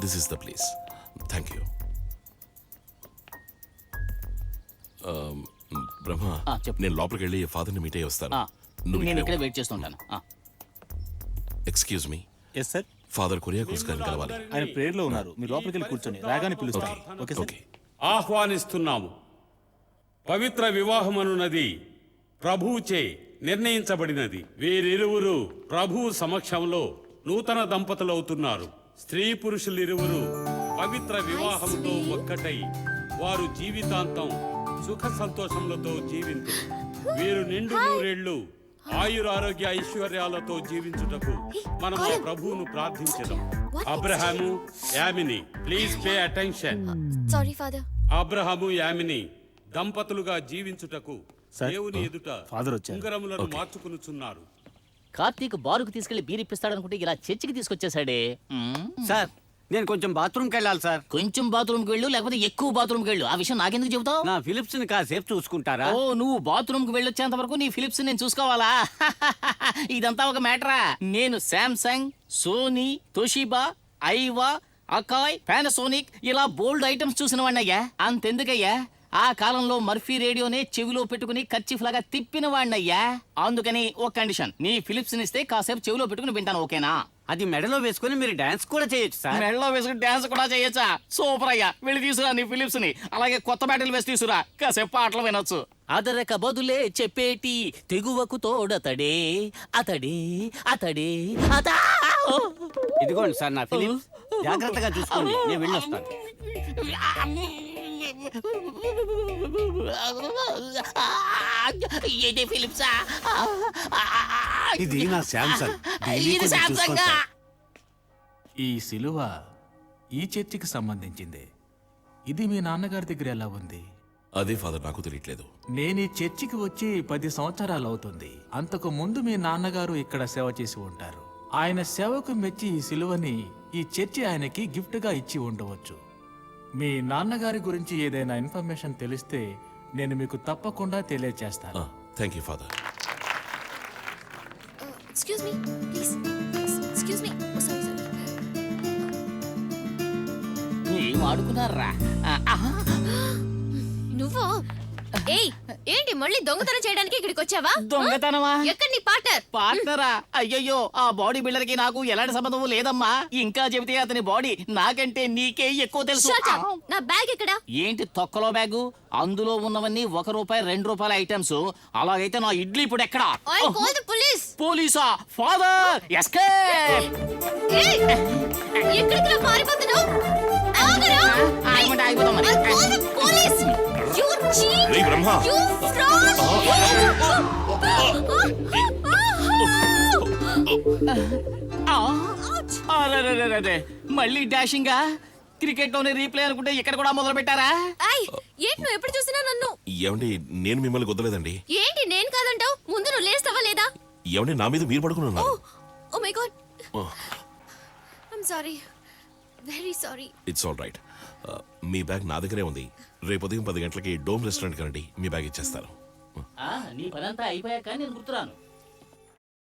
This is the place. Thank you. Brahma, చెప్పు. నేను లోపలికి వెళ్ళి ఫాదర్ని మీట్ అయ్యి వస్తాను. నేను ఇక్కడే వెయిట్ చేస్తుంటాను. Excuse me. Yes sir. Father Kuriakose గారిని కలవాలి. ఆయన ప్రేయర్ లో ఉన్నారు. మీరు లోపలికి వెళ్ళి కూర్చొని రాగానే పిలుస్తారు. Okay sir. ఓకే. ఆహ్వానిస్తున్నాము. పవిత్ర వివాహమనున్నది ప్రభువుచే నిర్ణయించబడినది. వీరిరువురు ప్రభువు సమక్షంలో నూతన దంపతులవుతున్నారు. స్త్రీ పురుషులిరువురు పవిత్ర వివాహంతో ఒక్కటై వారు జీవితాంతం సుఖ సంతోషములతో జీవింతురు. వీరు నిండు నూరేళ్లు ఆయురారోగ్య ఐశ్వర్యాలతో జీవించుటకు మనం ఆ ప్రభువును ప్రార్థించడం. Abraham, Yamini, please pay attention. Sorry father. Abraham, Yamini దంపతులుగా జీవించుటకు దేవుని ఎదుట ఫాదర్ వచ్చారు. ఉంగరములను మార్చుకునుచున్నారు. కార్తీక్ బారుకు తీసుకెళ్లి బీర్ ఇప్పిస్తాడనుకుంటే ఇలా చర్చికి తీసుకొచ్చేసాడే. సార్, నేను కొంచెం బాత్రూమ్కి వెళ్ళాలి సార్. కొంచెం బాత్రూమ్కి వెళ్ళు, లేకపోతే ఎక్కువ బాత్రూమ్కి వెళ్ళు. ఆ విషయం నాకెందుకు చెబుతావు? నా ఫిలిప్స్ ని కాసేపు చూసుకుంటారా? ఓ, నువ్వు బాత్రూమ్కి వెళ్ళొచ్చేంత వరకు నీ ఫిలిప్స్ నేను చూసుకోవాలా? ఇదంతా ఒక మ్యాటరా? నేను Samsung, Sony, Toshiba, Aiwa, Akai, Panasonic ఇలా బోల్డ్ ఐటమ్స్ చూసిన వాడినయ్యా. అంతెందుకయ్యా, ఆ కాలంలో మర్ఫీ రేడియోనే చెవిలో పెట్టుకుని కర్చీఫ్ లాగా తిప్పిన వాడినయ్యా. అందుకని ఒక కండిషన్, నీ ఫిలిప్స్ ఇస్తే కాసేపు చెవిలో పెట్టుకుని వింటాను, ఓకేనా? అది మెడలో వేసుకుని మీరు డాన్స్ కూడా చేయొచ్చు సార్. మెడలో వేసుకుని డాన్స్ కూడా చేయొచ్చా? సూపర్ అయ్యా. వెళ్ళి తీసురా నీ ఫిలిప్స్ ని. అలాగే కొత్త బ్యాటరీలు వేసి తీసురా, కాసేపు పాటలు వినొచ్చు. అదరక బదులే చెప్పేటి తెగువకు తోడతడే అతడే అతడే అతా. ఇదిగోండి సార్ నా ఫిలిప్స్. జాగ్రత్తగా చూసుకోండి, నేను వెళ్ళొస్తాను. ఇది ఫిలిప్సా? ఇది నా శాంసంగ్. ఇది శాంసంగ్. ఈ సిలువ ఈ చర్చికి సంబంధించింది. ఇది మీ నాన్నగారి దగ్గర ఎలా ఉంది? అదే ఫాదర్, నాకు తెలియట్లేదు. నేను ఈ చర్చికి వచ్చి 10 సంవత్సరాలు అవుతుంది. అంతకు ముందు మీ నాన్నగారు ఇక్కడ సేవ చేసి ఉంటారు. ఆయన సేవకు మెచ్చి ఈ సిలువని ఈ చర్చి ఆయనకి గిఫ్ట్ గా ఇచ్చి ఉండవచ్చు. మీ నాన్నగారి గురించి ఏదైనా ఇన్ఫర్మేషన్ తెలిస్తే నేను మీకు తప్పకుండా తెలియచేస్తాను. Thank you father. Excuse me please. Excuse me. Sorry sorry. ఏం ఆడుకున్నారా? నువ్వు ఏయ్, ఏంటి మళ్ళీ దొంగతనం చేయడానికి ఇక్కడికి వచ్చావా? దొంగతనమా? ఎక్కడ నీ పార్ట్నర్? పార్ట్నరా? అయ్యయ్యో, ఆ బాడీ బిల్డర్ కి నాకు ఎలాంటి సంబంధం లేదమ్మా. ఇంకా చెబితే అతని బాడీ నాకంటే నీకే ఎక్కువ తెలుసు. Shut up. నా బ్యాగ్ ఎక్కడ? ఏంటి తొక్కలో బ్యాగు? అందులో ఉన్నవన్నీ ₹1, ₹2 ఐటమ్స్. అలాగైతే నా ఇడ్లీ ఇప్పుడు ఎక్కడ? I'll call the police. పోలీసా? Father escape! ఏయ్, ఎక్కడికి రా పారిపోతున్నావు? ఆగరా? ఆగమంటే ఆగిపోతాం మరి. I'll call the police. You cheat. Ray Brahma! You fraud. అరెరెరెరెరె. మళ్ళీ డాషింగా? క్రికెట్ లోనే రీప్లే అనుకుంటే ఇక్కడ కూడా మొదలు పెట్టారా? ఏంటి నువ్వు ఎప్పుడు చూసినా నన్ను? ఏమండి, నేను మిమ్మల్ని గుద్దలేదండి. ఏంటి నేను కాదంటావు? ముందు నువ్వు లేస్తావా లేదా? ఏమండి, నా మీద మీరు పడుకుని ఉన్నారు. Oh my God. I'm sorry, very sorry. It's all right. మీ బ్యాగ్ నా దగ్గరే ఉంది. రేపు ఉదయం 10 గంటలకి డోమ్ రెస్టారెంట్ కండి, మీ బ్యాగ్ ఇచ్చేస్తాను. నీ పనంతా అయిపోయాక నేను గుర్తురాను.